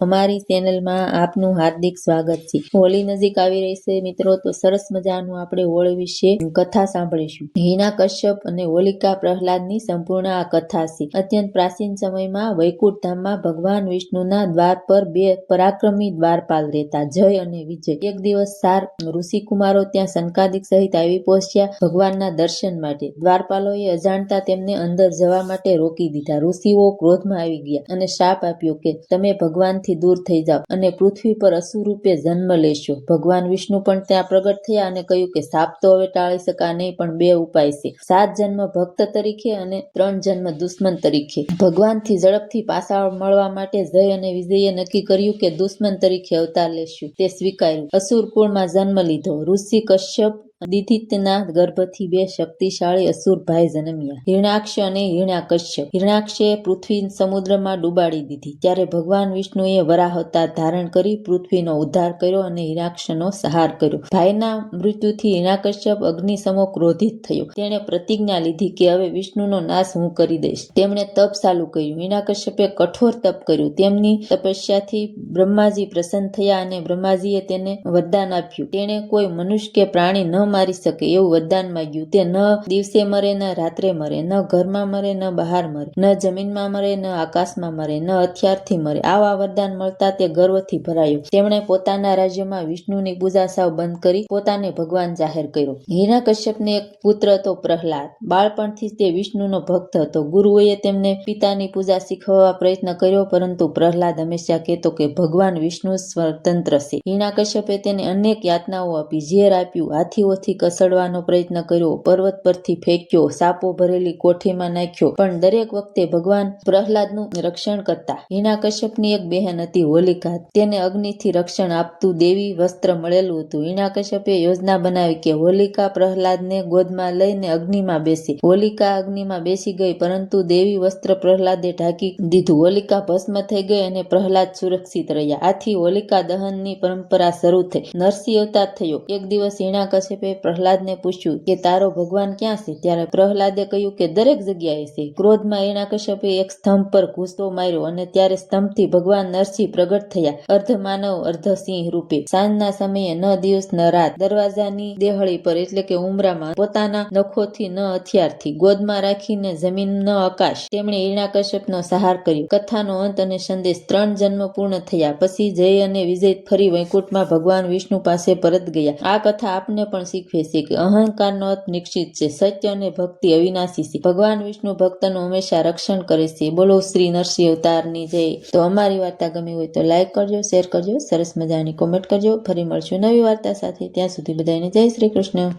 અમારી ચેનલમાં આપનું હાર્દિક સ્વાગત છે। હોળી નજીક આવી રહી છે મિત્રો, તો સરસ મજાનું આપણે હોળી વિશે કથા સાંભળીશું। હિરણ્યકશ્યપ અને હોલિકા પ્રહલાદની સંપૂર્ણ આ કથા છે। અત્યંત પ્રાચીન સમયમાં વૈકુંઠ ધામમાં ભગવાન વિષ્ણુના દ્વાર પર બે પરાક્રમી દ્વારપાલ રહેતા, જય અને વિજય। એક દિવસ 4 ઋષિકુમારો ત્યાં સનકાદિક સહિત આવી પહોંચ્યા ભગવાનના દર્શન માટે। દ્વારપાલોએ અજાણતા તેમને અંદર જવા માટે રોકી દીધા। ઋષિઓ ક્રોધમાં આવી ગયા અને શાપ આપ્યો કે તમે ભગવાનથી દૂર થઈ જાઓ અને પૃથ્વી પર અસુર રૂપે જન્મ લેશો। ભગવાન વિષ્ણુ પણ ત્યાં પ્રગટ થયા અને કહ્યું કે શાપ તો હવે ટાળી શકા નહીં, પણ 2 ઉપાય છે, 7 જન્મ ભક્ત તરીકે અને 3 જન્મ દુશ્મન તરીકે। ભગવાનથી ઝડપથી પાછા મળવા માટે જય અને વિજયે નક્કી કર્યું કે દુશ્મન તરીકે અવતાર લેશું। તે સ્વીકાર્યું। અસુર કુળમાં જન્મ લીધો। ઋષિ કશ્યપ દિધિતના ગર્ભથી 2 શક્તિશાળી અસુર ભાઈ જન્મ્યા, હિરણાક્ષ અને હિરણ્યકશ્યપ। હિરણાક્ષે પૃથ્વી સમુદ્રમાં ડૂબાડી દીધી, ત્યારે ભગવાન વિષ્ણુએ વરાહ અવતાર ધારણ કરી પૃથ્વીનો ઉદ્ધાર કર્યો અને હિરણાક્ષનો સંહાર કર્યો। ભાઈના મૃત્યુથી હિરણ્યકશ્યપ અગ્નિ સમો ક્રોધિત થયો। તેણે પ્રતિજ્ઞા લીધી કે હવે વિષ્ણુનો નાશ હું કરી દઈશ। તેમણે તપ ચાલુ કર્યું। હિરણ્યકશ્યપે કઠોર તપ કર્યું। તેમની તપસ્યાથી બ્રહ્માજી પ્રસન્ન થયા અને બ્રહ્માજીએ તેને વરદાન આપ્યું। તેણે કોઈ મનુષ્ય કે પ્રાણી ન મારી શકે એવું વરદાન માંગ્યું। તે ન દિવસે મરે, ન રાત્રે મરે, ન ઘરમાં મરે, ન બહાર મરે, ન જમીનમાં મરે, ન આકાશમાં મરે, ન હથિયારથી મરે। આવા વરદાન મળતા તે ગર્વથી ભરાયો। તેમણે પોતાના રાજ્યમાં વિષ્ણુની પૂજા સાવ બંધ કરી પોતાને ભગવાન જાહેર કર્યો। હિરણ્યકશ્યપને એક પુત્ર હતો, પ્રહલાદ। બાળપણથી તે વિષ્ણુનો ભક્ત હતો। ગુરુઓએ તેમને પિતાની પૂજા શીખવવા પ્રયત્ન કર્યો, પરંતુ પ્રહલાદ હંમેશા કહેતો કે ભગવાન વિષ્ણુ સ્વતંત્ર છે। હિરણ્યકશ્યપે તેને અનેક યાતનાઓ આપી, ઝેર આપ્યું, હાથીઓથી કસડવાનો પ્રયત્ન કર્યો, પર્વત પરથી ફેંક્યો, સાપો ભરેલી કોઠીમાં નાખ્યો, પણ દરેક વખતે ભગવાન પ્રહલાદનું રક્ષણ કરતા। હિરણ્યકશ્યપની એક બહેન હતી, હોલિકા। તેને અગ્નિથી રક્ષણ આપતું દેવી વસ્ત્ર મળેલું હતું। હિરણ્યકશ્યપે યોજના બનાવી કે હોલિકા પ્રહલાદને ગોદમાં લઈને અગ્નિમાં બેસે। હોલિકા અગ્નિમાં બેસી ગઈ, પરંતુ દેવી વસ્ત્ર પ્રહલાદે ઢાંકી દીધું। હોલિકા ભસ્મ થઈ ગઈ અને પ્રહલાદ સુરક્ષિત રહ્યા। આથી હોલિકા દહનની પરંપરા શરૂ થઈ। નરસિંહ અવતાર થયો। એક દિવસ હિરણ્યકશ્યપે પ્રહલાદને પૂછ્યું કે તારો ભગવાન ક્યાં છે? ત્યારે પ્રહલાદે કહ્યું કે દરેક જગ્યાએ છે। ક્રોધમાં હિરણ્યકશ્યપે એક સ્તંભ પર ઘૂંસો માર્યો અને ત્યારે સ્તંભથી ભગવાન નરસિંહ પ્રગટ થયા, અર્ધ માનવ અર્ધ સિંહ રૂપે। સાંજના સમયે ન દિવસ ન રાત, દરવાજાની દેહળી પર એટલે કે ઉંબરામાં, પોતાના નખોથી ન હથિયારથી, ગોદમાં રાખીને જમીન ન આકાશ, તેમણે હિરણ્યકશ્યપનો સંહાર કર્યો। કથાનો અંત અને સંદેશ: 3 જન્મ પૂર્ણ થયા પછી જય અને વિજય ફરી વૈકુંઠમાં ભગવાન વિષ્ણુ પાસે પરત ગયા। આ કથા આપને પણ શીખવે છે કે અહંકારનો અંત નિશ્ચિત છે, સત્ય અને ભક્તિ અવિનાશી છે। ભગવાન વિષ્ણુ ભક્તનું હંમેશા રક્ષણ કરે છે। બોલો શ્રી નરસિંહ અવતારની જય। તો અમારી વાર્તા ગમી હોય તો લાઈક કરજો, શેર કરજો, સરસ મજાની કોમેન્ટ કરજો। ફરી મળશું નવી વાર્તા સાથે। ત્યાં સુધી બધાને જય શ્રી કૃષ્ણ।